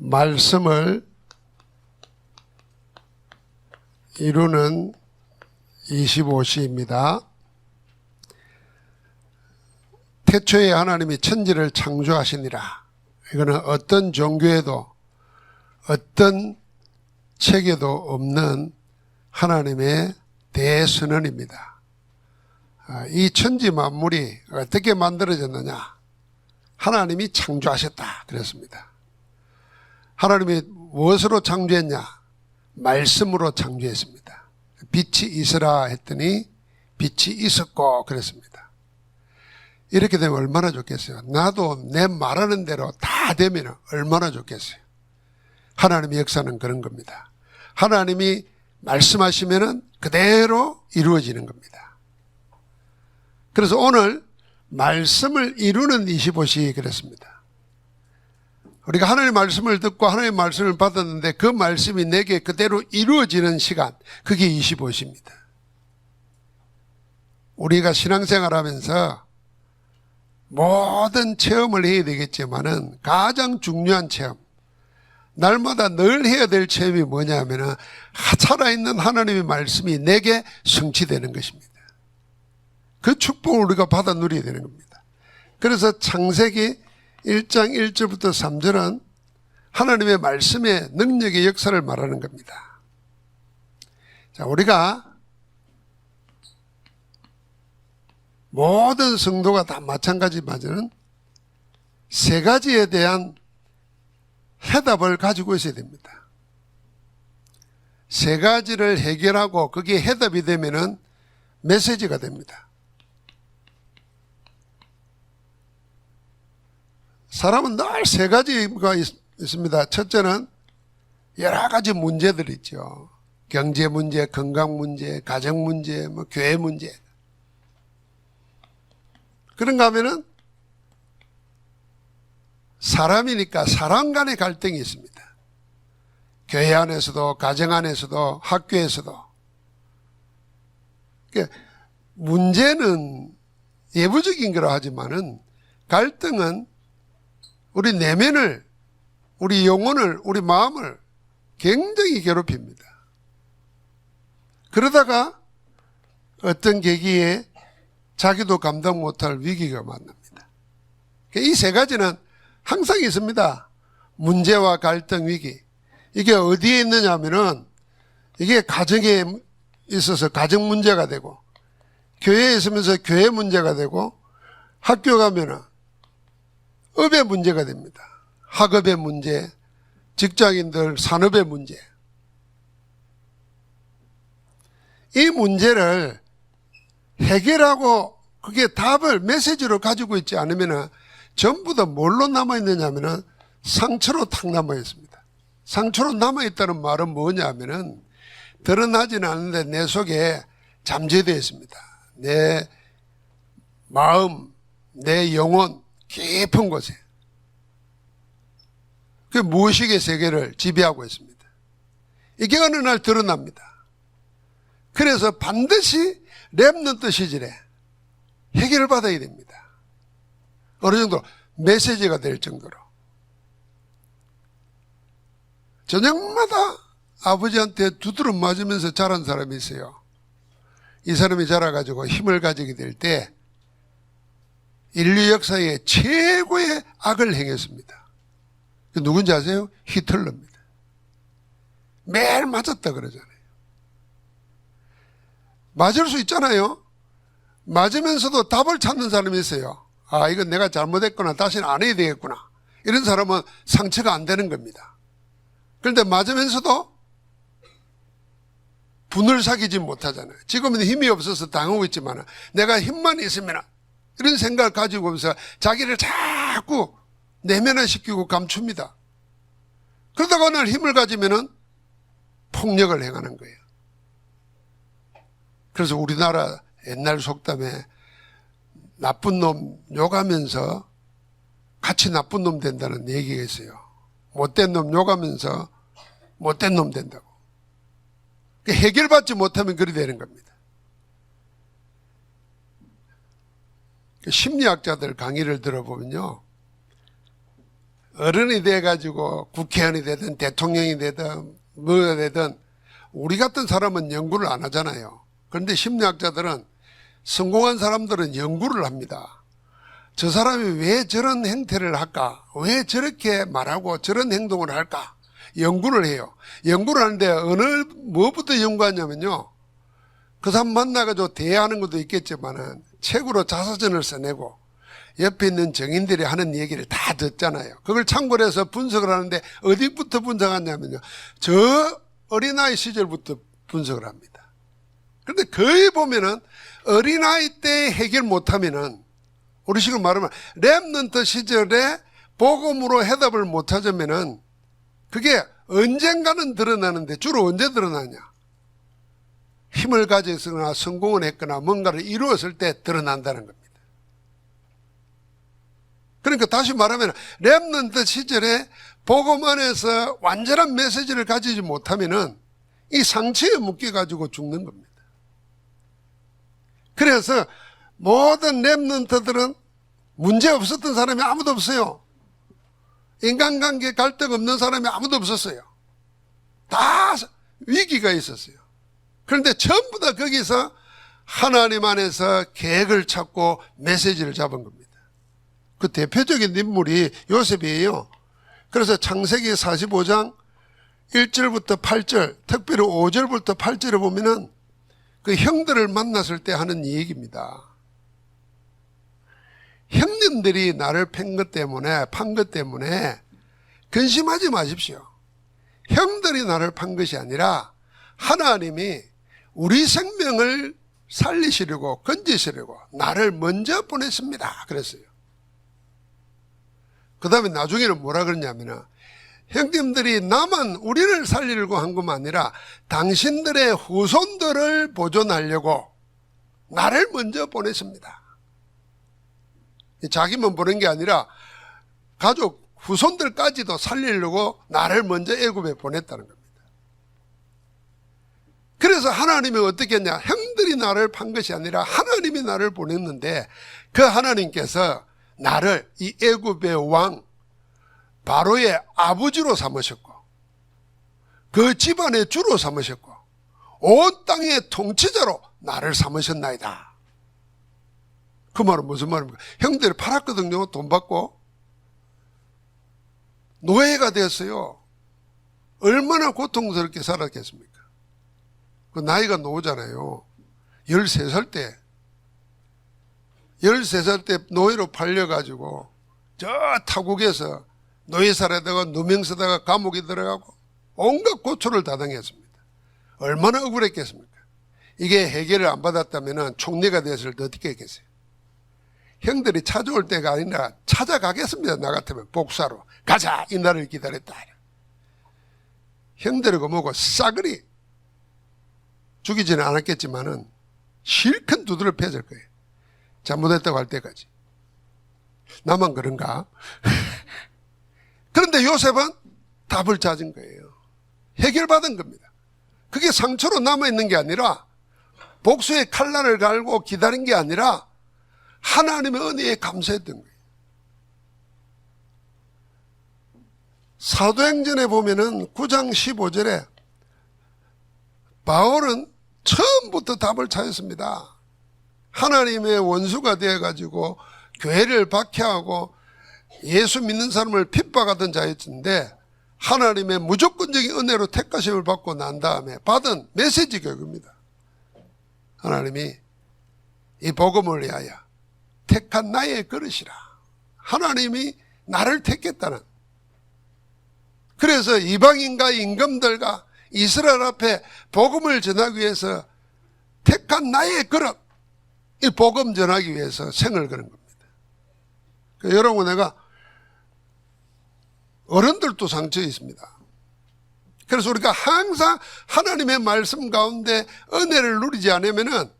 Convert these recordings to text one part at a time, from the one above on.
말씀을 이루는 25시입니다. 태초에 하나님이 천지를 창조하시니라. 이거는 어떤 종교에도 어떤 책에도 없는 하나님의 대선언입니다. 이 천지 만물이 어떻게 만들어졌느냐? 하나님이 창조하셨다 그랬습니다. 하나님이 무엇으로 창조했냐? 말씀으로 창조했습니다. 빛이 있으라 했더니 빛이 있었고 그랬습니다. 이렇게 되면 얼마나 좋겠어요. 나도 내 말하는 대로 다 되면 얼마나 좋겠어요. 하나님의 역사는 그런 겁니다. 하나님이 말씀하시면 그대로 이루어지는 겁니다. 그래서 오늘 말씀을 이루는 25시 그랬습니다. 우리가 하나님의 말씀을 듣고 하나님의 말씀을 받았는데 그 말씀이 내게 그대로 이루어지는 시간, 그게 25시입니다. 우리가 신앙생활하면서 모든 체험을 해야 되겠지만은 가장 중요한 체험, 날마다 늘 해야 될 체험이 뭐냐면은 살아있는 하나님의 말씀이 내게 성취되는 것입니다. 그 축복을 우리가 받아 누려야 되는 겁니다. 그래서 창세기 1장 1절부터 3절은 하나님의 말씀의 능력의 역사를 말하는 겁니다. 자, 우리가 모든 성도가 다 마찬가지지만 세 가지에 대한 해답을 가지고 있어야 됩니다. 세 가지를 해결하고 그게 해답이 되면은 메시지가 됩니다. 사람은 늘 세 가지가 있습니다. 첫째는 여러 가지 문제들이 있죠. 경제 문제, 건강 문제, 가정 문제, 교회 문제. 그런가 하면은 사람이니까 사람 간의 갈등이 있습니다. 교회 안에서도, 가정 안에서도, 학교에서도. 그러니까 문제는 예부적인 거라 하지만은 갈등은 우리 내면을, 우리 영혼을, 우리 마음을 굉장히 괴롭힙니다. 그러다가 어떤 계기에 자기도 감당 못할 위기가 만납니다. 이 세 가지는 항상 있습니다. 문제와 갈등, 위기. 이게 어디에 있느냐 하면은 이게 가정에 있어서 가정 문제가 되고, 교회에 있으면서 교회 문제가 되고, 학교 가면은 업의 문제가 됩니다. 학업의 문제, 직장인들 산업의 문제. 이 문제를 해결하고 그게 답을 메시지로 가지고 있지 않으면 전부 다 뭘로 남아있느냐 하면 상처로 탁 남아있습니다. 상처로 남아있다는 말은 뭐냐 하면 드러나지는 않는데 내 속에 잠재되어 있습니다. 내 마음, 내 영혼 깊은 곳에. 그 무의식의 세계를 지배하고 있습니다. 이게 어느 날 드러납니다. 그래서 반드시 렘넌트 시절에 해결을 받아야 됩니다. 어느 정도 메시지가 될 정도로. 저녁마다 아버지한테 두드러 맞으면서 자란 사람이 있어요. 이 사람이 자라가지고 힘을 가지게 될 때 인류 역사에 최고의 악을 행했습니다. 누군지 아세요? 히틀러입니다. 매일 맞았다 그러잖아요. 맞을 수 있잖아요. 맞으면서도 답을 찾는 사람이 있어요. 아, 이건 내가 잘못했구나. 다시는 안 해야 되겠구나. 이런 사람은 상처가 안 되는 겁니다. 그런데 맞으면서도 분을 사귀지 못하잖아요. 지금은 힘이 없어서 당하고 있지만 내가 힘만 있으면 이런 생각을 가지고 오면서 자기를 자꾸 내면화시키고 감춥니다. 그러다가 어느 날 힘을 가지면은 폭력을 행하는 거예요. 그래서 우리나라 옛날 속담에 나쁜 놈 욕하면서 같이 나쁜 놈 된다는 얘기가 있어요. 못된 놈 욕하면서 못된 놈 된다고. 해결받지 못하면 그리 되는 겁니다. 심리학자들 강의를 들어보면요, 어른이 돼가지고 국회의원이 되든 대통령이 되든 뭐가 되든 우리 같은 사람은 연구를 안 하잖아요. 그런데 심리학자들은 성공한 사람들은 연구를 합니다. 저 사람이 왜 저런 행태를 할까? 왜 저렇게 말하고 저런 행동을 할까? 연구를 해요. 연구를 하는데 어느 뭐부터 연구하냐면요. 그 사람 만나가지고 대화하는 것도 있겠지만은 책으로 자서전을 써내고 옆에 있는 정인들이 하는 얘기를 다 듣잖아요. 그걸 참고로 해서 분석을 하는데 어디부터 분석하냐면요. 저 어린아이 시절부터 분석을 합니다. 그런데 거의 보면은 어린아이 때 해결 못하면은 우리식으로 말하면 렘넌트 시절에 복음으로 해답을 못 찾으면은 그게 언젠가는 드러나는데 주로 언제 드러나냐? 힘을 가졌거나 성공을 했거나 뭔가를 이루었을 때 드러난다는 겁니다. 그러니까 다시 말하면 렘넌트 시절에 복음 안에서 완전한 메시지를 가지지 못하면은 이 상처에 묶여가지고 죽는 겁니다. 그래서 모든 렘넌트들은 문제 없었던 사람이 아무도 없어요. 인간관계 갈등 없는 사람이 아무도 없었어요. 다 위기가 있었어요. 그런데 전부 다 거기서 하나님 안에서 계획을 찾고 메시지를 잡은 겁니다. 그 대표적인 인물이 요셉이에요. 그래서 창세기 45장 1절부터 8절, 특별히 5절부터 8절에 보면은 그 형들을 만났을 때 하는 얘기입니다. 형님들이 나를 판 것 때문에 근심하지 마십시오. 형들이 나를 판 것이 아니라 하나님이 우리 생명을 살리시려고 건지시려고 나를 먼저 보냈습니다. 그랬어요. 그 다음에 나중에는 뭐라 그러냐면은 형님들이 나만 우리를 살리려고 한 것만 아니라 당신들의 후손들을 보존하려고 나를 먼저 보냈습니다. 자기만 보낸 게 아니라 가족 후손들까지도 살리려고 나를 먼저 애굽에 보냈다는 겁니다. 그래서 하나님이 어떻게 했냐? 형들이 나를 판 것이 아니라 하나님이 나를 보냈는데 그 하나님께서 나를 이 애굽의 왕 바로의 아버지로 삼으셨고 그 집안의 주로 삼으셨고 온 땅의 통치자로 나를 삼으셨나이다. 그 말은 무슨 말입니까? 형들이 팔았거든요. 돈 받고 노예가 됐어요. 얼마나 고통스럽게 살았겠습니까? 그 나이가 노잖아요. 13살 때 노예로 팔려가지고 저 타국에서 노예살에다가 누명 쓰다가 감옥에 들어가고 온갖 고초를 다 당했습니다. 얼마나 억울했겠습니까? 이게 해결을 안 받았다면 총리가 됐을 때 어떻게 했겠어요? 형들이 찾아올 때가 아니라 찾아가겠습니다. 나 같으면 복사로 가자 이 날을 기다렸다. 형들이고 뭐고 싸그리 죽이지는 않았겠지만은 실컷 두드려 패질 거예요. 잘못했다고 할 때까지. 나만 그런가? 그런데 요셉은 답을 찾은 거예요. 해결받은 겁니다. 그게 상처로 남아있는 게 아니라 복수의 칼날을 갈고 기다린 게 아니라 하나님의 은혜에 감사했던 거예요. 사도행전에 보면은 9장 15절에 바울은 처음부터 답을 찾았습니다. 하나님의 원수가 되어가지고 교회를 박해하고 예수 믿는 사람을 핍박하던 자였는데 하나님의 무조건적인 은혜로 택하심을 받고 난 다음에 받은 메시지가 이겁니다. 하나님이 이 복음을 위하여 택한 나의 그릇이라. 하나님이 나를 택했다는. 그래서 이방인과 임금들과 이스라엘 앞에 복음을 전하기 위해서 택한 나의 그릇, 이 복음 전하기 위해서 생을 거는 겁니다. 그러니까 여러분, 내가 어른들도 상처에 있습니다. 그래서 우리가 항상 하나님의 말씀 가운데 은혜를 누리지 않으면은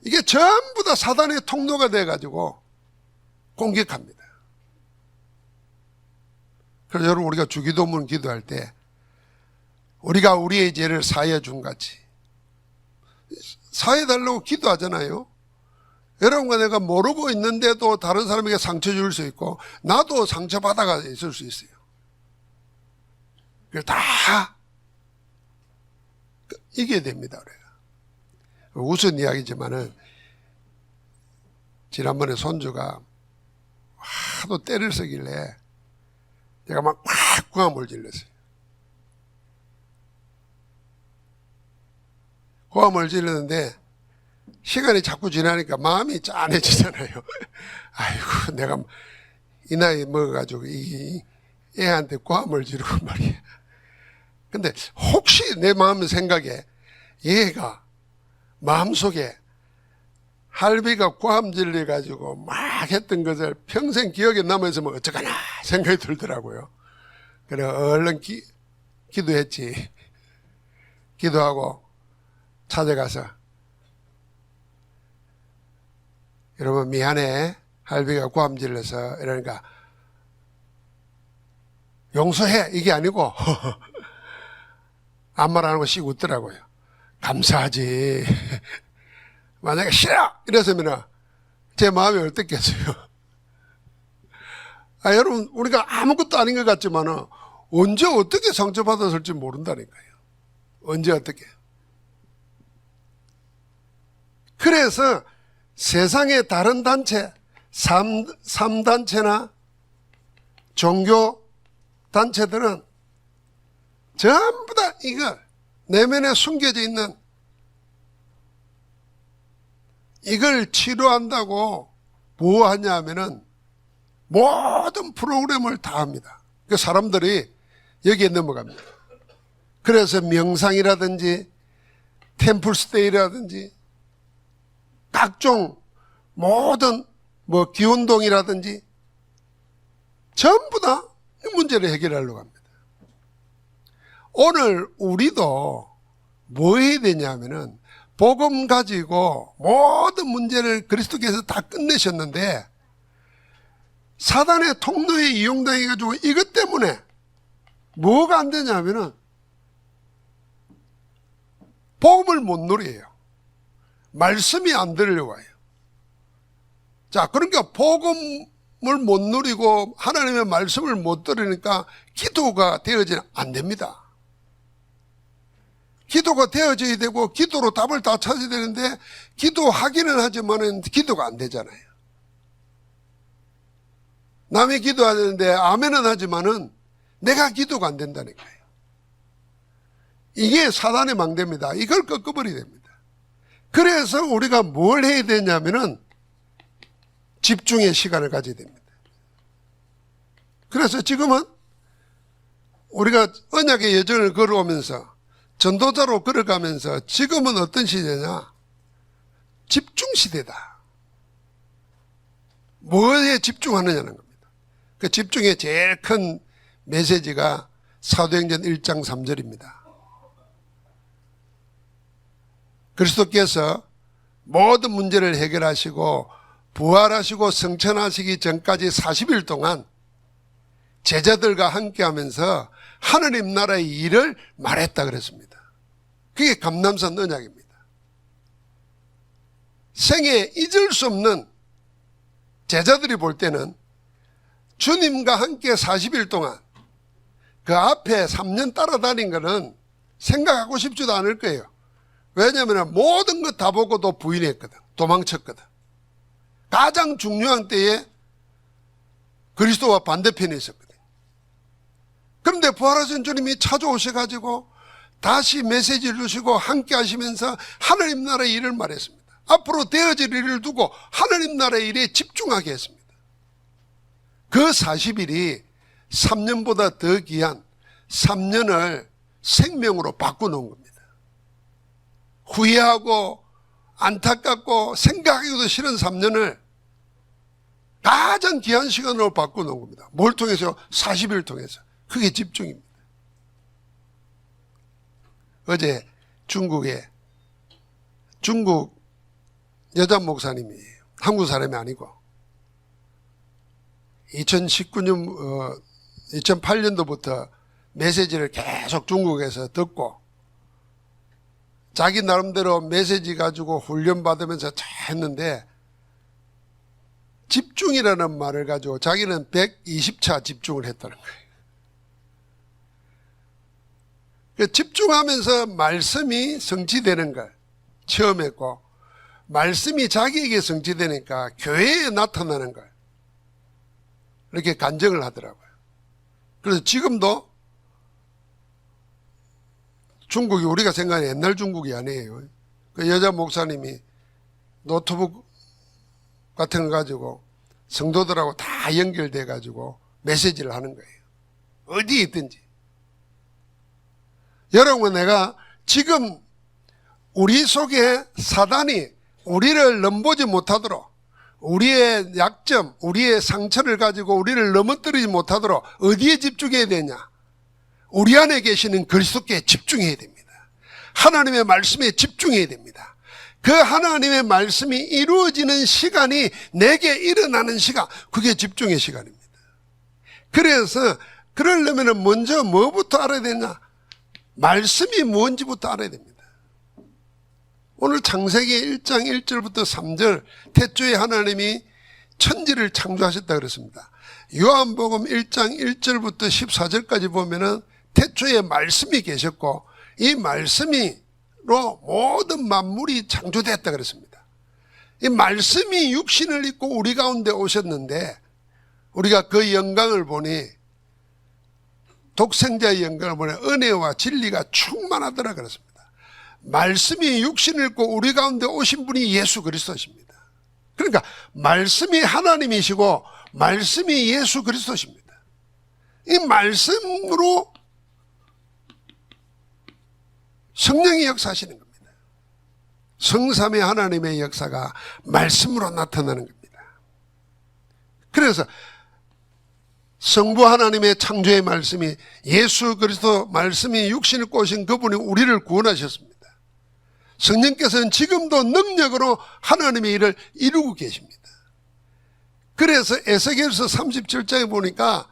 이게 전부 다 사단의 통로가 돼가지고 공격합니다. 그래서 여러분, 우리가 주기도문 기도할 때 우리가 우리의 죄를 사하여 준 같이 사해달라고 기도하잖아요. 여러분과 내가 모르고 있는데도 다른 사람에게 상처 줄 수 있고 나도 상처받아가 있을 수 있어요. 그걸 다 이겨야 됩니다. 우리가. 우스운 이야기지만은 지난번에 손주가 하도 때를 쓰길래 제가 막 고함을 질렀어요. 고함을 질렀는데 시간이 자꾸 지나니까 마음이 짠해지잖아요. 아이고 내가 이 나이 먹어가지고 이 애한테 고함을 지르고 말이야. 근데 혹시 내 마음 생각에 얘가 마음속에 할비가 고함 질러가지고 막 했던 것을 평생 기억에 남아있으면 어쩌거나 생각이 들더라고요. 그래 얼른 기도했지. 기도하고 찾아가서 여러분 미안해. 할비가 고함 질러서 이러니까 용서해 이게 아니고 아무 말 안 하고 씩 웃더라고요. 감사하지. 만약에 싫어 이랬으면 제 마음이 어떻겠어요. 여러분 우리가 아무것도 아닌 것 같지만 언제 어떻게 상처받았을지 모른다니까요. 언제 어떻게. 그래서 세상의 다른 단체 3단체나 종교 단체들은 전부 다 이걸 내면에 숨겨져 있는 이걸 치료한다고 뭐 하냐 하면은 모든 프로그램을 다 합니다. 그 사람들이 여기에 넘어갑니다. 그래서 명상이라든지 템플스테이라든지 각종 모든 뭐 기운동이라든지 전부 다 문제를 해결하려고 합니다. 오늘 우리도 뭐 해야 되냐면은 복음 가지고 모든 문제를 그리스도께서 다 끝내셨는데 사단의 통로에 이용당해가지고 이것 때문에 뭐가 안 되냐면은 복음을 못 누려요. 말씀이 안 들려와요. 자, 그러니까 복음을 못 누리고 하나님의 말씀을 못 들으니까 기도가 되어지면 안 됩니다. 기도가 되어져야 되고 기도로 답을 다 찾아야 되는데 기도하기는 하지만 기도가 안 되잖아요. 남이 기도하는데 아멘은 하지만은 내가 기도가 안 된다니까요. 이게 사단의 망대입니다. 이걸 꺾어버려야 됩니다. 그래서 우리가 뭘 해야 되냐면은 집중의 시간을 가져야 됩니다. 그래서 지금은 우리가 언약의 여정을 걸어오면서 전도자로 걸어가면서 지금은 어떤 시대냐? 집중 시대다. 뭐에 집중하느냐는 겁니다. 그 집중의 제일 큰 메시지가 사도행전 1장 3절입니다. 그리스도께서 모든 문제를 해결하시고 부활하시고 성천하시기 전까지 40일 동안 제자들과 함께하면서 하느님 나라의 일을 말했다 그랬습니다. 그게 감람산 언약입니다. 생애 잊을 수 없는, 제자들이 볼 때는 주님과 함께 40일 동안 그 앞에 3년 따라다닌 거는 생각하고 싶지도 않을 거예요. 왜냐하면 모든 것 다 보고도 부인했거든. 도망쳤거든. 가장 중요한 때에 그리스도와 반대편에 있었거든. 그런데 부활하신 주님이 찾아오셔가지고 다시 메시지를 주시고 함께 하시면서 하나님 나라의 일을 말했습니다. 앞으로 되어질 일을 두고 하나님 나라의 일에 집중하게 했습니다. 그 40일이 3년보다 더 귀한 3년을 생명으로 바꿔놓은 겁니다. 후회하고 안타깝고 생각하기도 싫은 3년을 가장 귀한 시간으로 바꿔놓은 겁니다. 뭘 통해서? 40일 통해서. 그게 집중입니다. 어제 중국 여자 목사님이에요. 한국 사람이 아니고 2008년도부터 메시지를 계속 중국에서 듣고 자기 나름대로 메시지 가지고 훈련 받으면서 잘 했는데 집중이라는 말을 가지고 자기는 120차 집중을 했다는 거예요. 집중하면서 말씀이 성취되는 걸 처음 했고, 말씀이 자기에게 성취되니까 교회에 나타나는 걸 이렇게 간증을 하더라고요. 그래서 지금도 중국이 우리가 생각하는 옛날 중국이 아니에요. 그 여자 목사님이 노트북 같은 거 가지고 성도들하고 다 연결돼 가지고 메시지를 하는 거예요. 어디에 있든지. 여러분, 내가 지금 우리 속에 사단이 우리를 넘보지 못하도록, 우리의 약점, 우리의 상처를 가지고 우리를 넘어뜨리지 못하도록 어디에 집중해야 되냐? 우리 안에 계시는 그리스도께 집중해야 됩니다. 하나님의 말씀에 집중해야 됩니다. 그 하나님의 말씀이 이루어지는 시간이 내게 일어나는 시간, 그게 집중의 시간입니다. 그래서 그러려면 먼저 뭐부터 알아야 되냐? 말씀이 뭔지부터 알아야 됩니다. 오늘 창세기 1장 1절부터 3절, 태초에 하나님이 천지를 창조하셨다 그랬습니다. 요한복음 1장 1절부터 14절까지 보면은 태초에 말씀이 계셨고, 이 말씀으로 모든 만물이 창조됐다 그랬습니다. 이 말씀이 육신을 입고 우리 가운데 오셨는데, 우리가 그 영광을 보니, 독생자의 영광을 보니 은혜와 진리가 충만하더라 그랬습니다. 말씀이 육신을 입고 우리 가운데 오신 분이 예수 그리스도십니다. 그러니까 말씀이 하나님이시고 말씀이 예수 그리스도십니다. 이 말씀으로 성령이 역사하시는 겁니다. 성삼위 하나님의 역사가 말씀으로 나타나는 겁니다. 그래서 성부 하나님의 창조의 말씀이, 예수 그리스도 말씀이 육신을 꼬신 그분이 우리를 구원하셨습니다. 성령께서는 지금도 능력으로 하나님의 일을 이루고 계십니다. 그래서 에스겔서 37장에 보니까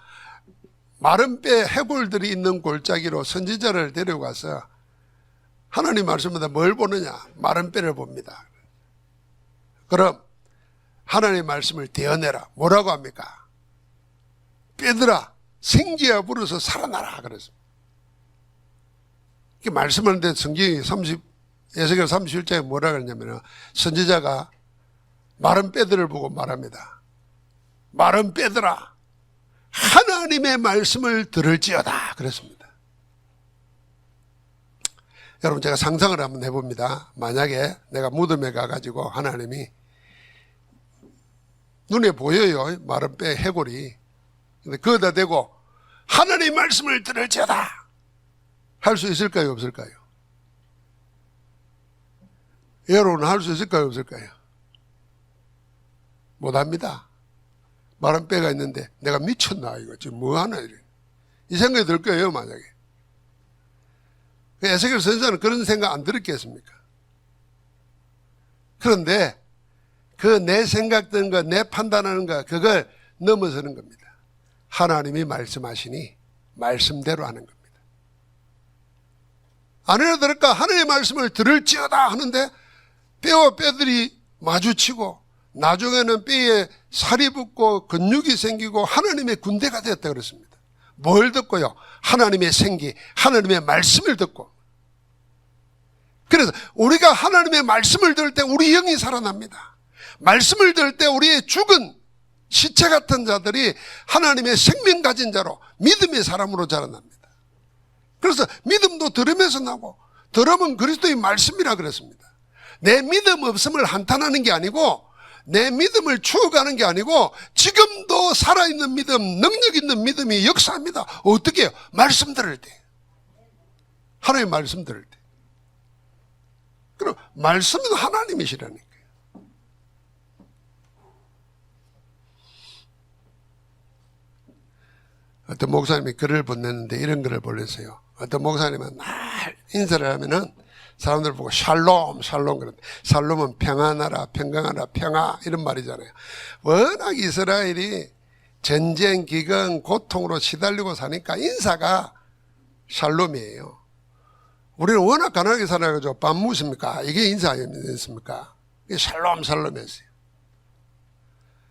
마른 뼈 해골들이 있는 골짜기로 선지자를 데려가서 하나님 말씀마다 뭘 보느냐? 마른 뼈를 봅니다. 그럼 하나님의 말씀을 대어내라. 뭐라고 합니까? 뼈들아 생기야 불어서 살아나라 그랬습니다. 이렇게 말씀하는데 성경이 에스겔 31장에 뭐라 그러냐면, 선지자가 마른 뼈들을 보고 말합니다. 마른 뼈들아 하나님의 말씀을 들을지어다 그랬습니다. 여러분, 제가 상상을 한번 해봅니다. 만약에 내가 무덤에 가가지고 하나님이 눈에 보여요, 마른 뼈 해골이. 근데 거기다 대고 하나님의 말씀을 들을지어다 할 수 있을까요, 없을까요? 여러분은 할 수 있을까요, 없을까요? 못합니다. 마른 뼈가 있는데 내가 미쳤나 이거 지금 뭐하나 이 생각이 들 거예요, 만약에. 에스겔 선지자는 그런 생각 안 들었겠습니까? 그런데 그 내 생각 드는 거, 내 판단하는 거, 그걸 넘어서는 겁니다. 하나님이 말씀하시니 말씀대로 하는 겁니다. 안 해도 될까? 하나님의 말씀을 들을지어다 하는데 뼈와 뼈들이 마주치고 나중에는 뼈에 살이 붙고 근육이 생기고 하나님의 군대가 되었다 그랬습니다. 뭘 듣고요? 하나님의 생기, 하나님의 말씀을 듣고. 그래서 우리가 하나님의 말씀을 들을 때 우리 영이 살아납니다. 말씀을 들을 때 우리의 죽은 시체 같은 자들이 하나님의 생명 가진 자로, 믿음의 사람으로 자라납니다. 그래서 믿음도 들으면서 나고, 들으면 그리스도의 말씀이라 그랬습니다. 내 믿음 없음을 한탄하는 게 아니고, 내 믿음을 추억하는 게 아니고, 지금도 살아있는 믿음, 능력 있는 믿음이 역사합니다. 어떻게 해요? 말씀 들을 때, 하나님의 말씀 들을 때. 그럼 말씀은 하나님이시라니까. 어떤 목사님이 글을 보냈는데 이런 글을 보냈어요. 어떤 목사님은 날 인사를 하면은 사람들 보고 샬롬 샬롬 그러는데, 샬롬은 평안하라, 평강하라, 평화 이런 말이잖아요. 워낙 이스라엘이 전쟁, 기근, 고통으로 시달리고 사니까 인사가 샬롬이에요. 우리는 워낙 가난하게 살아가지고 밥 묻습니까? 이게 인사 아니겠습니까? 이게 샬롬 샬롬이었어요.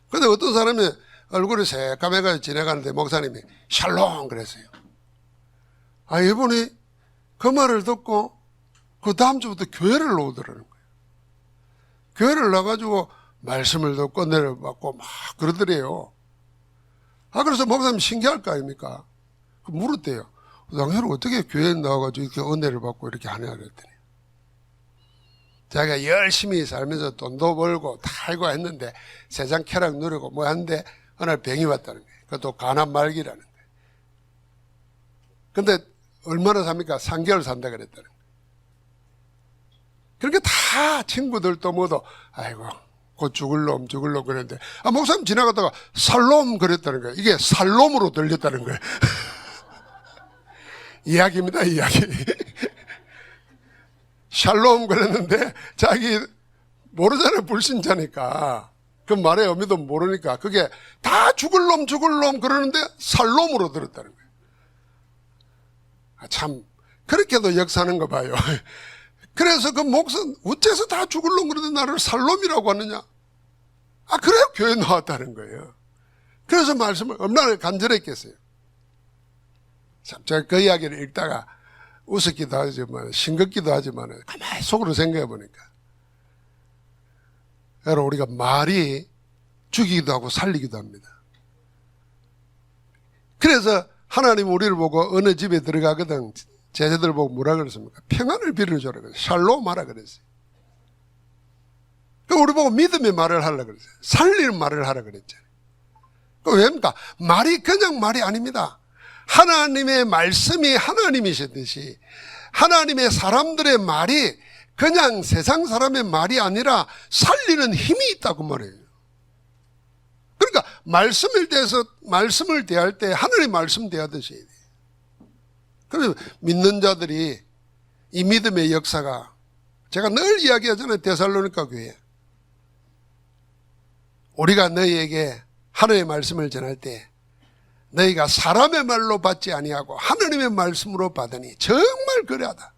근데 어떤 사람이 얼굴이 새까매가 지나가는데 목사님이 샬롬 그랬어요. 아, 이분이 그 말을 듣고 그 다음 주부터 교회를 오더라는 거예요. 교회를 나가지고 말씀을 듣고 은혜를 받고 막 그러더래요. 아, 그래서 목사님 신기할 거 아닙니까? 물었대요. 당신은 어떻게 교회에 나와가지고 이렇게 은혜를 받고 이렇게 하냐 그랬더니 자기가 열심히 살면서 돈도 벌고 다 알고 했는데 세상 쾌락 누리고 뭐 하는데 어느 날 병이 왔다는 거예요. 그것도 간암 말기라는 거예요. 근데 얼마나 삽니까? 3개월 산다 그랬다는 거예요. 그렇게 다 친구들도 뭐도 아이고 곧 죽을 놈 그랬는데 아, 목사님 지나가다가 살롬 그랬다는 거예요. 이게 살롬으로 들렸다는 거예요. 이야기입니다, 이야기. 샬롬 그랬는데 자기 모르잖아요, 불신자니까. 그 말의 의미도 모르니까 그게 다 죽을 놈 그러는데 살롬으로 들었다는 거예요. 아, 참 그렇게도 역사하는 거 봐요. 그래서 그 목사는 어째서 다 죽을 놈 그러는데 나를 살롬이라고 하느냐. 아, 그래요? 교회 나왔다는 거예요. 그래서 말씀을 얼마나 간절했겠어요. 참, 제가 그 이야기를 읽다가 웃었기도 하지만 싱겁기도 하지만 가만히 속으로 생각해 보니까 여러분, 우리가 말이 죽이기도 하고 살리기도 합니다. 그래서 하나님 우리를 보고 어느 집에 들어가거든 제자들 보고 뭐라 그랬습니까? 평안을 빌어줘라 그랬어요. 샬롬 하라 그랬어요. 그러니까 우리 보고 믿음의 말을 하라 그랬어요. 살리는 말을 하라 그랬잖아요. 왜입니까? 말이 그냥 말이 아닙니다. 하나님의 말씀이 하나님이시듯이 하나님의 사람들의 말이 그냥 세상 사람의 말이 아니라 살리는 힘이 있다고 말해요. 그러니까 말씀을 대할 때 하늘의 말씀 대하듯이. 그래서 믿는 자들이 이 믿음의 역사가 제가 늘 이야기하잖아요. 데살로니가 교회. 우리가 너희에게 하늘의 말씀을 전할 때 너희가 사람의 말로 받지 아니하고 하나님의 말씀으로 받으니 정말 그러하다.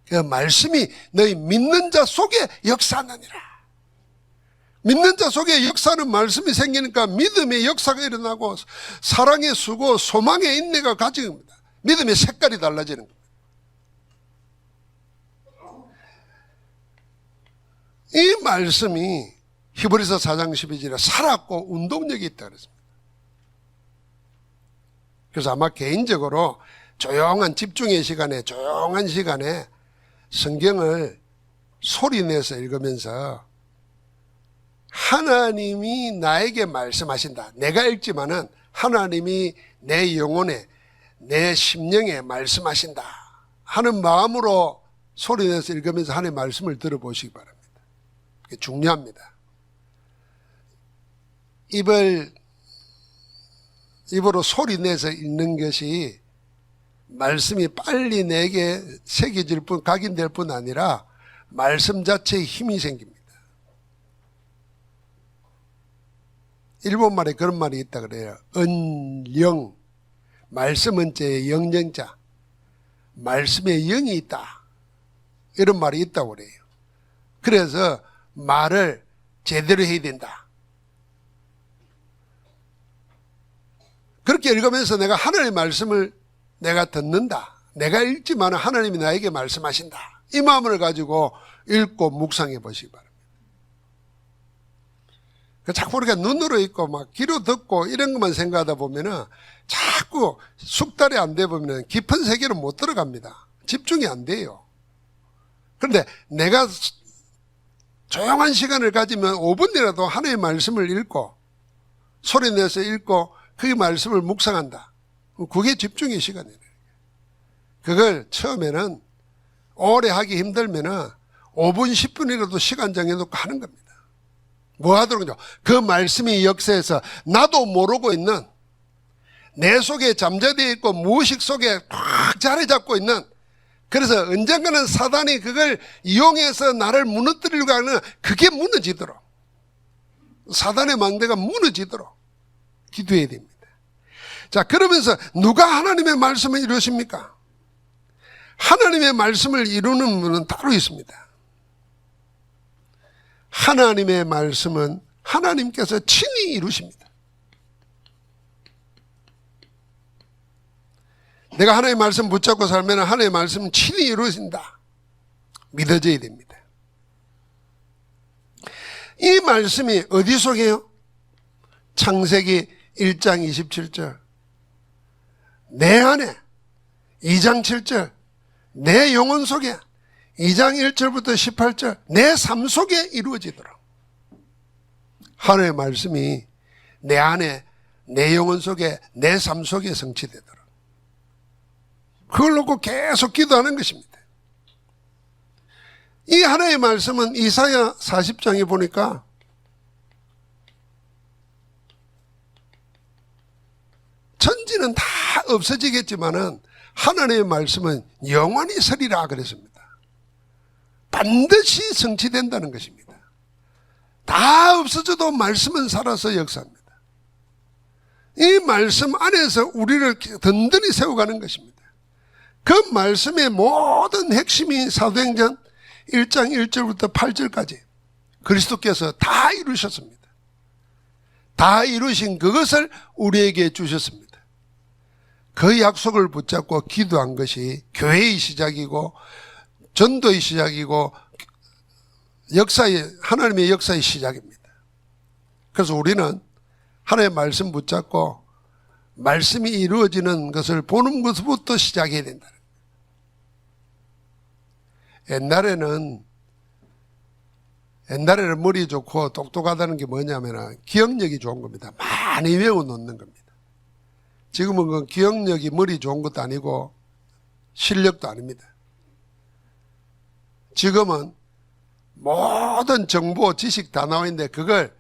그 말씀이 너희 믿는 자 속에 역사하느니라. 믿는 자 속에 역사하는 말씀이 생기니까 믿음의 역사가 일어나고 사랑의 수고, 소망의 인내가 가져옵니다. 믿음의 색깔이 달라지는 겁니다. 이 말씀이 히브리서 4장 12절에 살았고 운동력이 있다 그랬습니다. 그래서 아마 개인적으로 조용한 집중의 시간에 조용한 시간에 성경을 소리내서 읽으면서 하나님이 나에게 말씀하신다. 내가 읽지만은 하나님이 내 영혼에 내 심령에 말씀하신다 하는 마음으로 소리내서 읽으면서 하나님의 말씀을 들어보시기 바랍니다. 그게 중요합니다. 입으로 소리내서 읽는 것이 말씀이 빨리 내게 새겨질 뿐 각인될 뿐 아니라 말씀 자체에 힘이 생깁니다. 일본말에 그런 말이 있다 그래요. 은영, 말씀은 제 영영자, 말씀에 영이 있다 이런 말이 있다고 그래요. 그래서 말을 제대로 해야 된다. 그렇게 읽으면서 내가 하나님의 말씀을 내가 듣는다. 내가 읽지만 하나님이 나에게 말씀하신다. 이 마음을 가지고 읽고 묵상해 보시기 바랍니다. 자꾸 우리가 눈으로 읽고 막 귀로 듣고 이런 것만 생각하다 보면은 자꾸 숙달이 안 돼 보면은 깊은 세계로 못 들어갑니다. 집중이 안 돼요. 그런데 내가 조용한 시간을 가지면 5분이라도 하나님의 말씀을 읽고 소리내서 읽고 그 말씀을 묵상한다. 그게 집중의 시간이에요. 그걸 처음에는 오래 하기 힘들면은 5분, 10분이라도 시간 정해놓고 하는 겁니다. 뭐 하더라고요? 그 말씀이 역사에서 나도 모르고 있는 내 속에 잠재되어 있고 무의식 속에 꽉 자리 잡고 있는 그래서 언젠가는 사단이 그걸 이용해서 나를 무너뜨리려고 하는 그게 무너지도록 사단의 망대가 무너지도록 기도해야 됩니다. 자, 그러면서 누가 하나님의 말씀을 이루십니까? 하나님의 말씀을 이루는 분은 따로 있습니다. 하나님의 말씀은 하나님께서 친히 이루십니다. 내가 하나님의 말씀 붙잡고 살면 하나님의 말씀은 친히 이루어진다. 믿어져야 됩니다. 이 말씀이 어디 속에요? 창세기 1장 27절. 내 안에 2장 7절. 내 영혼 속에 2장 1절부터 18절. 내 삶 속에 이루어지도록. 하나님의 말씀이 내 안에 내 영혼 속에 내 삶 속에 성취되도록. 그걸 놓고 계속 기도하는 것입니다. 이 하나의 말씀은 이사야 40장에 보니까 천지는 다 없어지겠지만은 하나님의 말씀은 영원히 서리라 그랬습니다. 반드시 성취된다는 것입니다. 다 없어져도 말씀은 살아서 역사합니다. 이 말씀 안에서 우리를 든든히 세워가는 것입니다. 그 말씀의 모든 핵심이 사도행전 1장 1절부터 8절까지 그리스도께서 다 이루셨습니다. 다 이루신 그것을 우리에게 주셨습니다. 그 약속을 붙잡고 기도한 것이 교회의 시작이고 전도의 시작이고 하나님의 역사의 시작입니다. 그래서 우리는 하나님의 말씀 붙잡고 말씀이 이루어지는 것을 보는 것부터 시작해야 된다. 옛날에는 머리 좋고 똑똑하다는 게 뭐냐면 기억력이 좋은 겁니다. 많이 외워놓는 겁니다. 지금은 그 기억력이 머리 좋은 것도 아니고 실력도 아닙니다. 지금은 모든 정보, 지식 다 나와 있는데 그걸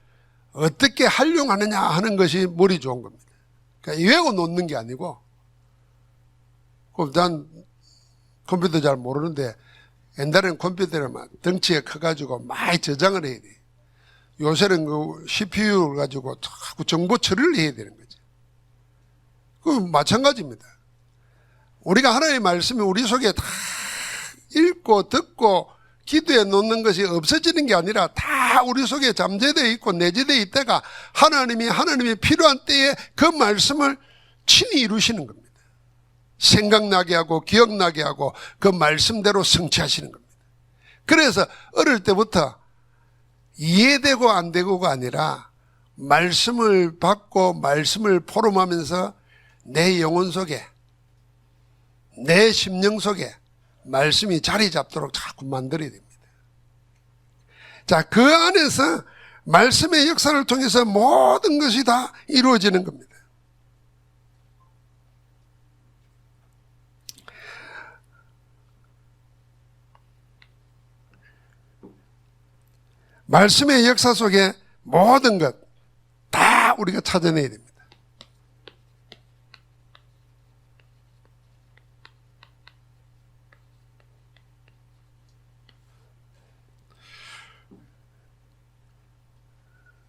어떻게 활용하느냐 하는 것이 머리 좋은 겁니다. 그러니까 외워놓는 게 아니고, 난 컴퓨터 잘 모르는데 옛날에는 컴퓨터를 막 덩치가 커가지고 많이 저장을 해야 돼. 요새는 그 CPU를 가지고 자꾸 정보 처리를 해야 되는 거죠. 그 마찬가지입니다. 우리가 하나님의 말씀이 우리 속에 다 읽고 듣고 기도해 놓는 것이 없어지는 게 아니라 다 우리 속에 잠재되어 있고 내재되어 있다가 하나님이 필요한 때에 그 말씀을 친히 이루시는 겁니다. 생각나게 하고 기억나게 하고 그 말씀대로 성취하시는 겁니다. 그래서 어릴 때부터 이해되고 안 되고가 아니라 말씀을 받고 말씀을 포럼하면서 내 영혼 속에 내 심령 속에 말씀이 자리 잡도록 자꾸 만들어야 됩니다. 자, 그 안에서 말씀의 역사를 통해서 모든 것이 다 이루어지는 겁니다. 말씀의 역사 속에 모든 것 다 우리가 찾아내야 됩니다.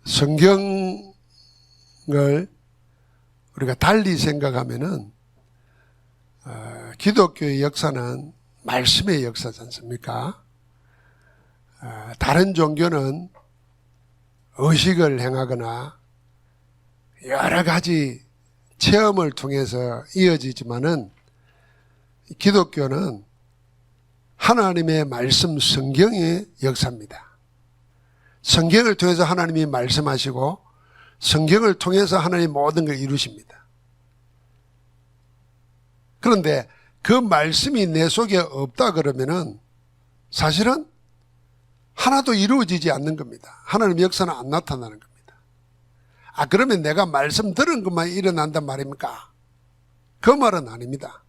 성경을 우리가 달리 생각하면은 기독교의 역사는 말씀의 역사지 않습니까? 다른 종교는 의식을 행하거나 여러 가지 체험을 통해서 이어지지만은 기독교는 하나님의 말씀 성경의 역사입니다. 성경을 통해서 하나님이 말씀하시고 성경을 통해서 하나님 모든 걸 이루십니다. 그런데 그 말씀이 내 속에 없다 그러면은 사실은 하나도 이루어지지 않는 겁니다. 하나님의 역사는 안 나타나는 겁니다. 그러면 내가 말씀 들은 것만 일어난단 말입니까? 그 말은 아닙니다.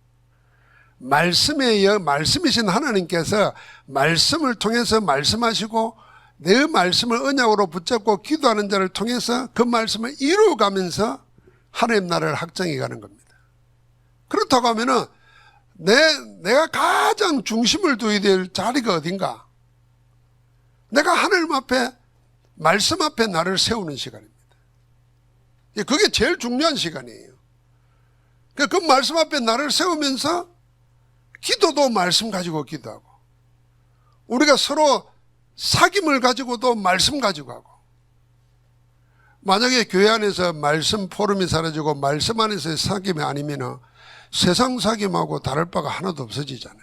말씀이신 하나님께서 말씀을 통해서 말씀하시고 내 말씀을 언약으로 붙잡고 기도하는 자를 통해서 그 말씀을 이루어가면서 하나님 나라를 확장해 가는 겁니다. 그렇다고 하면은 내가 가장 중심을 둬야 될 자리가 어딘가? 내가 하나님 앞에 말씀 앞에 나를 세우는 시간입니다. 그게 제일 중요한 시간이에요. 그 말씀 앞에 나를 세우면서 기도도 말씀 가지고 기도하고 우리가 서로 사귐을 가지고도 말씀 가지고 하고 만약에 교회 안에서 말씀 포럼이 사라지고 말씀 안에서의 사귐이 아니면 세상 사귐하고 다를 바가 하나도 없어지잖아요.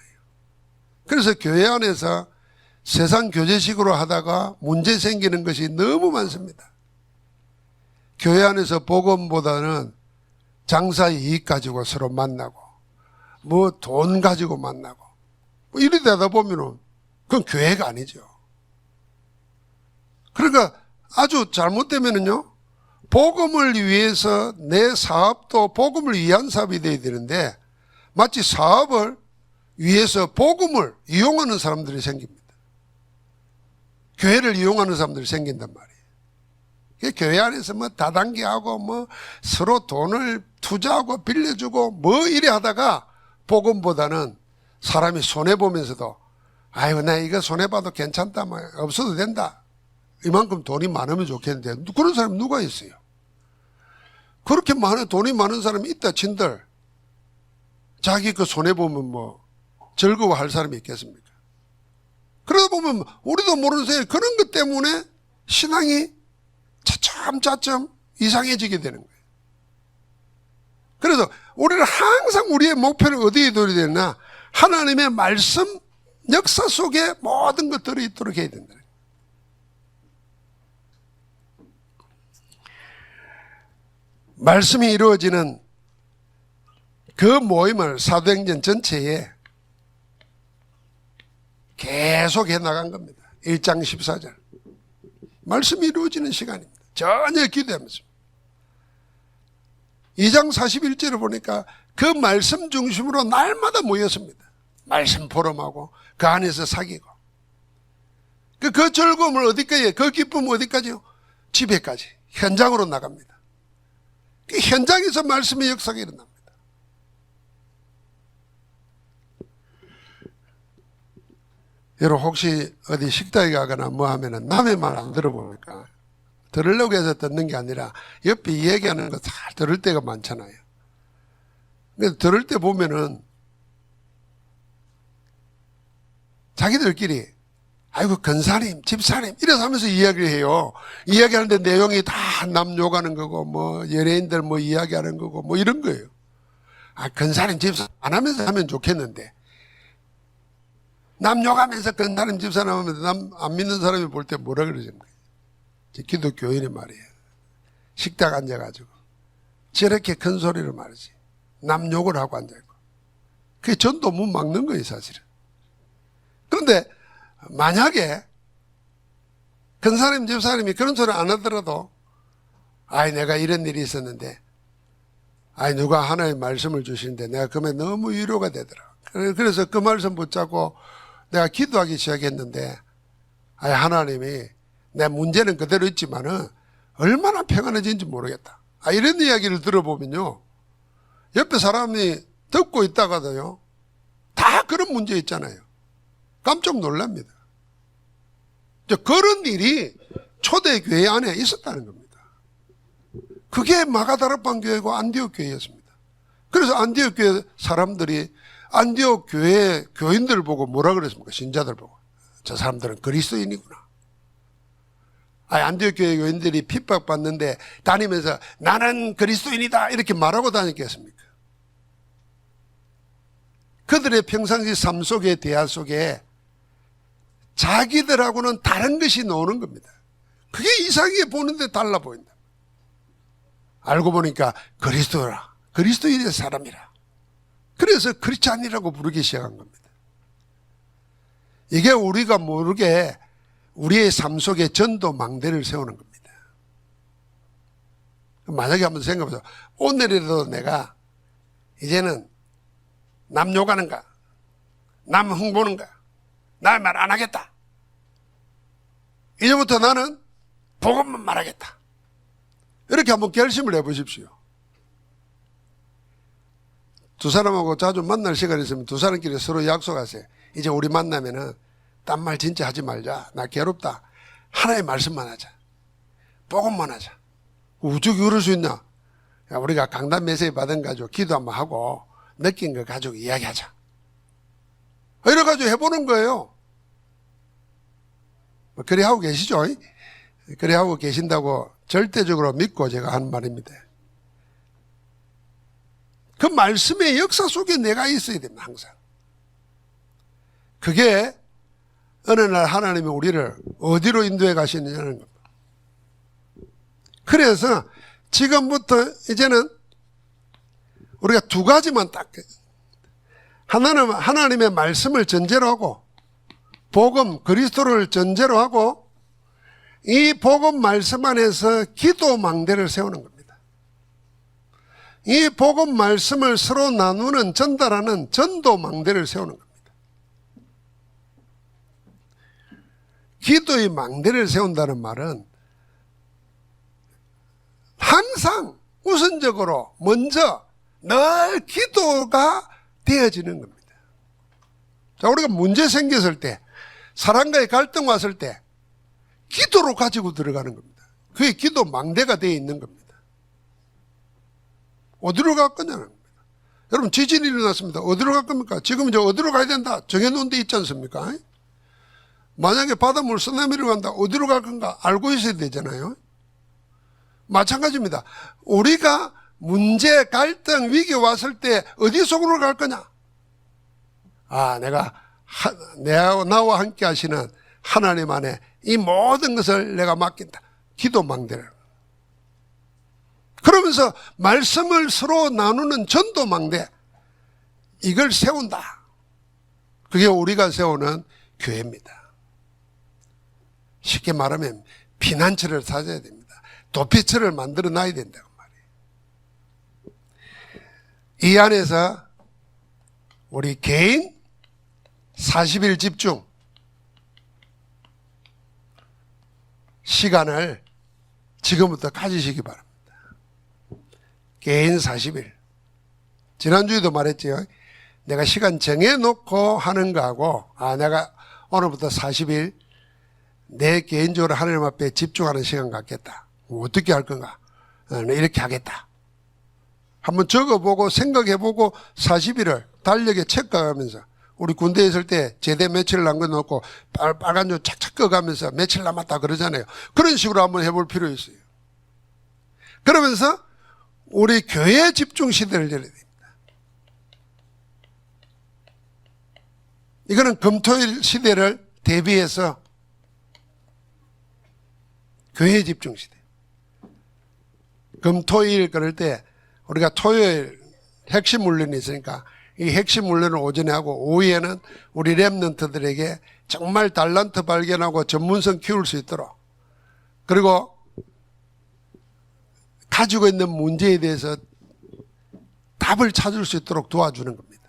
그래서 교회 안에서 세상 교제식으로 하다가 문제 생기는 것이 너무 많습니다. 교회 안에서 복음보다는 장사 이익 가지고 서로 만나고 뭐 돈 가지고 만나고 뭐 이러다 보면은 그건 교회가 아니죠. 그러니까 아주 잘못되면은요, 복음을 위해서 내 사업도 복음을 위한 사업이 돼야 되는데 마치 사업을 위해서 복음을 이용하는 사람들이 생깁니다. 교회를 이용하는 사람들이 생긴단 말이에요. 교회 안에서 뭐 다단계하고 뭐 서로 돈을 투자하고 빌려주고 뭐 이래 하다가 복음보다는 사람이 손해보면서도 아이고 나 이거 손해봐도 괜찮다, 뭐 없어도 된다, 이만큼 돈이 많으면 좋겠는데 그런 사람이 누가 있어요? 그렇게 돈이 많은 사람이 있다 친들 자기 그 손해보면 뭐 즐거워할 사람이 있겠습니까? 그러다 보면 우리도 모르는 사이에 그런 것 때문에 신앙이 차츰 이상해지게 되는 거예요. 그래서 우리는 항상 우리의 목표를 어디에 둬야 되나? 하나님의 말씀 역사 속에 모든 것들이 있도록 해야 된다. 말씀이 이루어지는 그 모임을 사도행전 전체에 계속 해나간 겁니다. 1장 14절 말씀이 이루어지는 시간입니다. 전혀 기도하면서 2장 41절을 보니까 그 말씀 중심으로 날마다 모였습니다. 말씀 포럼하고 그 안에서 사귀고 그 즐거움을 어디까지, 그 기쁨은 어디까지요? 집에까지, 현장으로 나갑니다. 그 현장에서 말씀의 역사가 일어납니다. 여러분 혹시 어디 식당에 가거나 뭐 하면은 남의 말 안 들어봅니까? 들으려고 해서 듣는 게 아니라 옆에 얘기하는 거 잘 들을 때가 많잖아요. 근데 들을 때 보면은 자기들끼리 아이고 권사님, 집사님 이래서 하면서 이야기를 해요. 이야기하는데 내용이 다 남 욕하는 거고 뭐 연예인들 뭐 이야기하는 거고 뭐 이런 거예요. 아 권사님, 집사님 안 하면서 하면 좋겠는데 남 욕하면서 권사님, 집사님 하면서 남 안 믿는 사람이 볼 때 뭐라 그러는 거예요? 기독교인의 말이에요. 식탁 앉아가지고 저렇게 큰 소리로 말이지 남 욕을 하고 앉아있고 그게 전도 문 막는 거예요 사실은. 그런데 만약에 권사님, 집사님이 그런 소리 안 하더라도 아이 내가 이런 일이 있었는데 아이 누가 하나의 말씀을 주시는데 내가 그에 너무 위로가 되더라. 그래서 그 말씀 붙잡고 내가 기도하기 시작했는데 아이 하나님이 내 문제는 그대로 있지만은 얼마나 평안해진지 모르겠다. 아, 이런 이야기를 들어보면요, 옆에 사람이 듣고 있다가도요 다 그런 문제 있잖아요. 깜짝 놀랍니다. 그런 일이 초대교회 안에 있었다는 겁니다. 그게 마가다락방 교회고 안디옥 교회였습니다. 그래서 안디옥 교회 사람들이 안디옥 교회 교인들 보고 뭐라 그랬습니까? 신자들 보고 저 사람들은 그리스도인이구나. 안디옥 교회 교인들이 핍박받는데 다니면서 나는 그리스도인이다 이렇게 말하고 다녔겠습니까? 그들의 평상시 삶 속에 대화 속에 자기들하고는 다른 것이 나오는 겁니다. 그게 이상하게 보는데 달라 보인다. 알고 보니까 그리스도라, 그리스도인의 사람이라. 그래서 크리스찬이라고 부르기 시작한 겁니다. 이게 우리가 모르게 우리의 삶 속에 전도 망대를 세우는 겁니다. 만약에 한번 생각해보세요. 오늘이라도 내가 이제는 남 욕하는가, 남 흥보는가, 나 말 안 하겠다. 이제부터 나는 복음만 말하겠다. 이렇게 한번 결심을 해보십시오. 두 사람하고 자주 만날 시간이 있으면 두 사람끼리 서로 약속하세요. 이제 우리 만나면은 딴 말 진짜 하지 말자. 나 괴롭다. 하나의 말씀만 하자. 복음만 하자. 어떻게 그럴 수 있나? 야, 우리가 강단 메시지 받은 가지고 기도 한번 하고 느낀 거 가지고 이야기하자. 이래가지고 해보는 거예요. 그래 하고 계시죠? 그래 하고 계신다고 절대적으로 믿고 제가 하는 말입니다. 그 말씀의 역사 속에 내가 있어야 됩니다. 항상. 그게 어느 날 하나님이 우리를 어디로 인도해 가시느냐는 겁니다. 그래서 지금부터 이제는 우리가 두 가지만 딱, 하나는 하나님의 말씀을 전제로 하고 복음 그리스도를 전제로 하고 이 복음 말씀 안에서 기도 망대를 세우는 겁니다. 이 복음 말씀을 서로 나누는, 전달하는 전도 망대를 세우는 겁니다. 기도의 망대를 세운다는 말은 항상 우선적으로 먼저 늘 기도가 되어지는 겁니다. 자, 우리가 문제 생겼을 때, 사람과의 갈등 왔을 때 기도로 가지고 들어가는 겁니다. 그게 기도 망대가 되어 있는 겁니다. 어디로 갈 거냐는 겁니다. 여러분, 지진이 일어났습니다. 어디로 갈 겁니까? 지금 이제 어디로 가야 된다 정해놓은 데 있지 않습니까? 만약에 바닷물 쓰나미로 간다 어디로 갈 건가 알고 있어야 되잖아요. 마찬가지입니다. 우리가 문제, 갈등, 위기 왔을 때 어디 속으로 갈 거냐? 아, 나와 함께 하시는 하나님 안에 이 모든 것을 내가 맡긴다. 기도 망대를. 그러면서 말씀을 서로 나누는 전도 망대, 이걸 세운다. 그게 우리가 세우는 교회입니다. 쉽게 말하면 피난처를 찾아야 됩니다. 도피처를 만들어 놔야 된다고 말이에요. 이 안에서 우리 개인 40일 집중 시간을 지금부터 가지시기 바랍니다. 개인 40일. 지난주에도 말했죠. 내가 시간 정해놓고 하는 거하고, 내가 오늘부터 40일 내 개인적으로 하나님 앞에 집중하는 시간 갖겠다. 어떻게 할 건가? 이렇게 하겠다. 한번 적어보고 생각해보고 40일을 달력에 체크하면서, 우리 군대에 있을 때 제대 며칠 남겨놓고 빨간 줄 착착 꺼가면서 며칠 남았다 그러잖아요. 그런 식으로 한번 해볼 필요 있어요. 그러면서 우리 교회 집중 시대를 열어야 됩니다. 이거는 금토일 시대를 대비해서 교회 집중 시대. 금토일 그럴 때 우리가 토요일 핵심 훈련이 있으니까 이 핵심 훈련을 오전에 하고 오후에는 우리 랩런트들에게 정말 달란트 발견하고 전문성 키울 수 있도록, 그리고 가지고 있는 문제에 대해서 답을 찾을 수 있도록 도와주는 겁니다.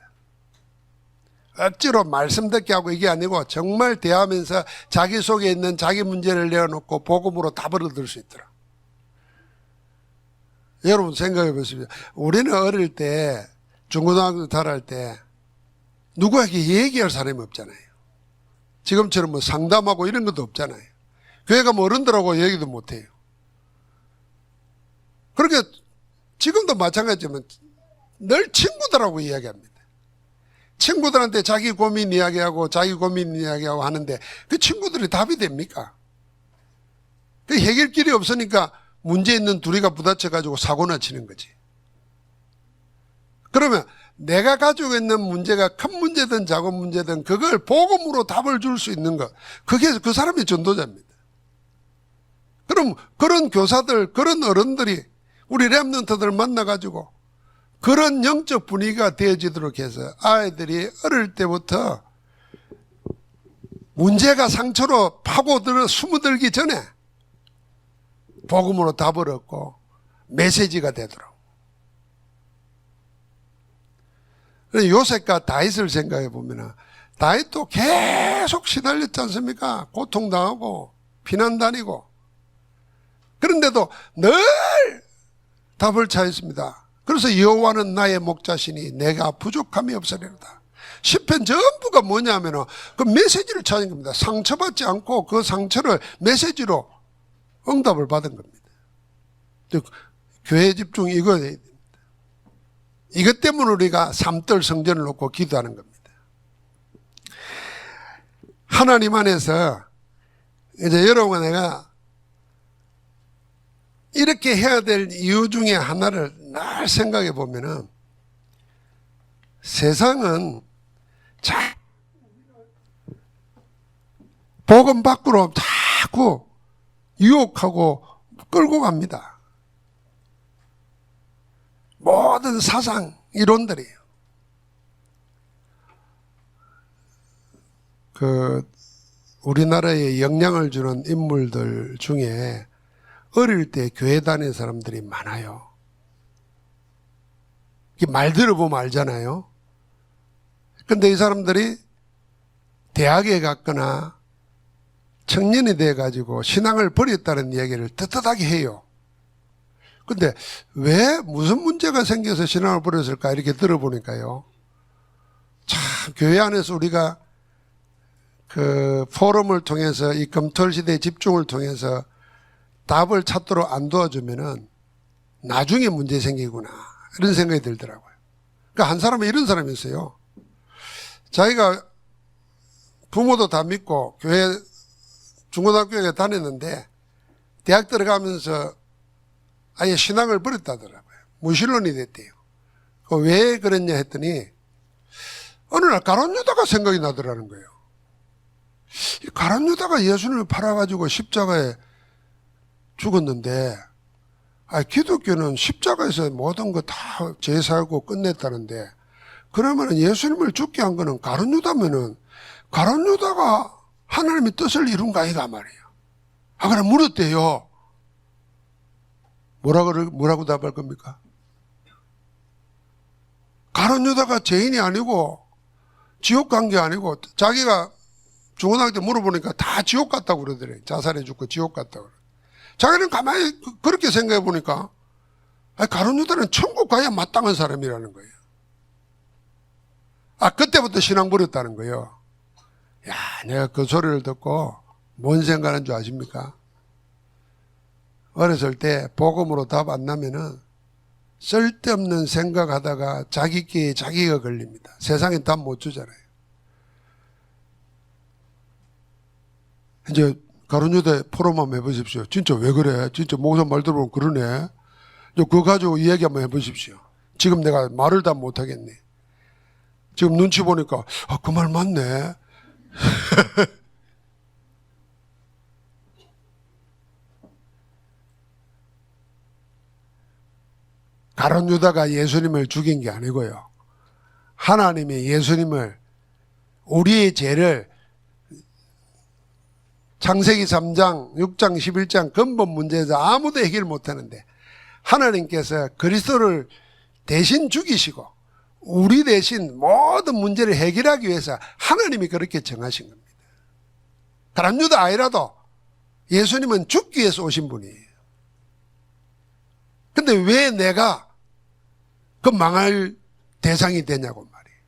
억지로 말씀 듣게 하고 이게 아니고 정말 대하면서 자기 속에 있는 자기 문제를 내어놓고 복음으로 답을 얻을 수 있도록. 여러분 생각해 보십시오. 우리는 어릴 때 중고등학교 다닐 때 누구에게 얘기할 사람이 없잖아요. 지금처럼 뭐 상담하고 이런 것도 없잖아요. 교회 가면 어른들하고 얘기도 못해요. 그렇게 지금도 마찬가지지만 늘 친구들하고 이야기합니다. 친구들한테 자기 고민 이야기하고 자기 고민 이야기하고 하는데 그 친구들이 답이 됩니까? 그 해결길이 없으니까 문제 있는 둘이가 부딪혀가지고 사고나 치는 거지. 그러면 내가 가지고 있는 문제가 큰 문제든 작은 문제든 그걸 복음으로 답을 줄 수 있는 것, 그게 그 사람이 전도자입니다. 그럼 그런 교사들, 그런 어른들이 우리 랩런트들 만나가지고 그런 영적 분위기가 되어지도록 해서 아이들이 어릴 때부터 문제가 상처로 파고들어 숨어들기 전에 복음으로 답을 얻고 메시지가 되도록. 요셉과 다윗을 생각해 보면 다윗도 계속 시달렸지 않습니까? 고통당하고 피난 다니고. 그런데도 늘 답을 찾았습니다. 그래서 여호와는 나의 목자시니 내가 부족함이 없으리로다. 시편 전부가 뭐냐면 그 메시지를 찾은 겁니다. 상처받지 않고 그 상처를 메시지로 응답을 받은 겁니다. 교회 집중 이거 됩니다. 이것 때문에 우리가 삼들 성전을 놓고 기도하는 겁니다. 하나님 안에서 이제 여러분과 내가 이렇게 해야 될 이유 중에 하나를 날 생각해 보면은 세상은 복음 밖으로 자꾸 유혹하고 끌고 갑니다. 모든 사상 이론들이에요. 우리나라에 영향을 주는 인물들 중에 어릴 때 교회 다니는 사람들이 많아요. 말 들어보면 알잖아요. 근데 이 사람들이 대학에 갔거나 청년이 돼가지고 신앙을 버렸다는 얘기를 떳떳하게 해요. 근데 왜 무슨 문제가 생겨서 신앙을 버렸을까 이렇게 들어보니까요. 참 교회 안에서 우리가 포럼을 통해서 이 검토할 시대의 집중을 통해서 답을 찾도록 안 도와주면은 나중에 문제 생기구나 이런 생각이 들더라고요. 그러니까 한 사람은 이런 사람이 있어요. 자기가 부모도 다 믿고 교회 중고등학교에 다녔는데 대학 들어가면서 아예 신앙을 버렸다더라고요. 무신론이 됐대요. 왜 그랬냐 했더니 어느 날 가룟 유다가 생각이 나더라는 거예요. 이 가룟 유다가 예수님을 팔아가지고 십자가에 죽었는데 기독교는 십자가에서 모든 거 다 제사하고 끝냈다는데 그러면 예수님을 죽게 한 거는 가룟 유다면은 가룟 유다가 하나님의 뜻을 이룬가 이가 말이에요. 그럼 물었대요. 뭐라고 답할 겁니까? 가룟 유다가 죄인이 아니고 지옥 간 게 아니고 자기가 중고등학교 때 물어보니까 다 지옥 갔다고 그러더래. 자살해 죽고 지옥 갔다고 그래. 자기는 가만히 그렇게 생각해 보니까 가룟 유다는 천국 가야 마땅한 사람이라는 거예요. 그때부터 신앙 버렸다는 거예요. 야, 내가 그 소리를 듣고 뭔 생각하는 줄 아십니까? 어렸을 때 복음으로 답 안 나면은 쓸데없는 생각하다가 자기끼리 자기가 걸립니다. 세상엔 답 못 주잖아요. 이제 가룟 유다 포럼 한번 해보십시오. 진짜 왜 그래? 진짜 목사 말 들어보면 그러네. 그거 가지고 이야기 한번 해보십시오. 지금 내가 말을 다 못하겠네. 지금 눈치 보니까 그 말 맞네. 가룟 유다가 예수님을 죽인 게 아니고요. 하나님이 예수님을 우리의 죄를 창세기 3장, 6장, 11장 근본 문제에서 아무도 해결 못하는데 하나님께서 그리스도를 대신 죽이시고 우리 대신 모든 문제를 해결하기 위해서 하나님이 그렇게 정하신 겁니다. 가룟 유다 아니라도 예수님은 죽기 위해서 오신 분이에요. 근데 왜 내가 그 망할 대상이 되냐고 말이에요.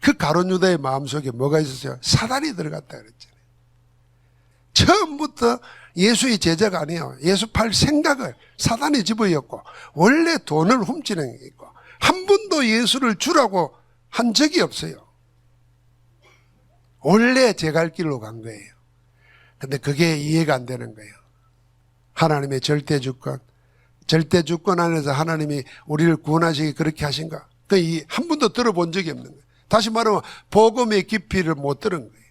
그 가룟 유다의 마음속에 뭐가 있었어요? 사단이 들어갔다 그랬잖아요. 처음부터 예수의 제자가 아니에요. 예수 팔 생각을 사단이 집어였고 원래 돈을 훔치는 게 있고 한 번도 예수를 주라고 한 적이 없어요. 원래 제 갈 길로 간 거예요. 근데 그게 이해가 안 되는 거예요. 하나님의 절대주권 안에서 하나님이 우리를 구원하시기 그렇게 하신가? 한 번도 들어본 적이 없는 거예요. 다시 말하면 복음의 깊이를 못 들은 거예요.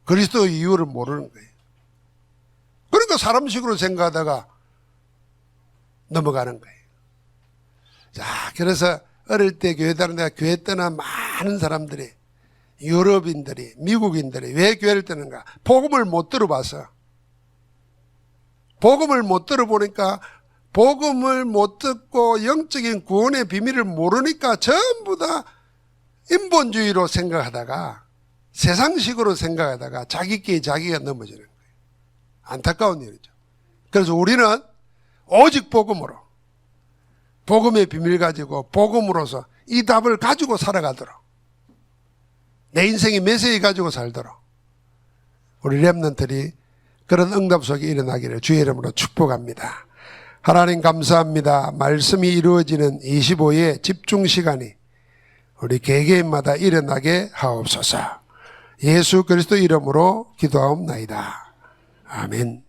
그리스도의 이유를 모르는 거예요. 그러니까 사람식으로 생각하다가 넘어가는 거예요. 자, 그래서 어릴 때 교회 다니다가 교회 떠난 많은 사람들이 유럽인들이 미국인들이 왜 교회를 떠는가? 복음을 못 들어봐서. 복음을 못 들어보니까 복음을 못 듣고 영적인 구원의 비밀을 모르니까 전부 다 인본주의로 생각하다가 세상식으로 생각하다가 자기끼리 자기가 넘어지는 거예요. 안타까운 일이죠. 그래서 우리는 오직 복음으로 복음의 비밀 가지고 복음으로서 이 답을 가지고 살아가도록 내 인생의 메시지 가지고 살도록 우리 렘넌트들이 그런 응답 속에 일어나기를 주의 이름으로 축복합니다. 하나님 감사합니다. 말씀이 이루어지는 25의 집중 시간이 우리 개개인마다 일어나게 하옵소서. 예수 그리스도 이름으로 기도하옵나이다. 아멘.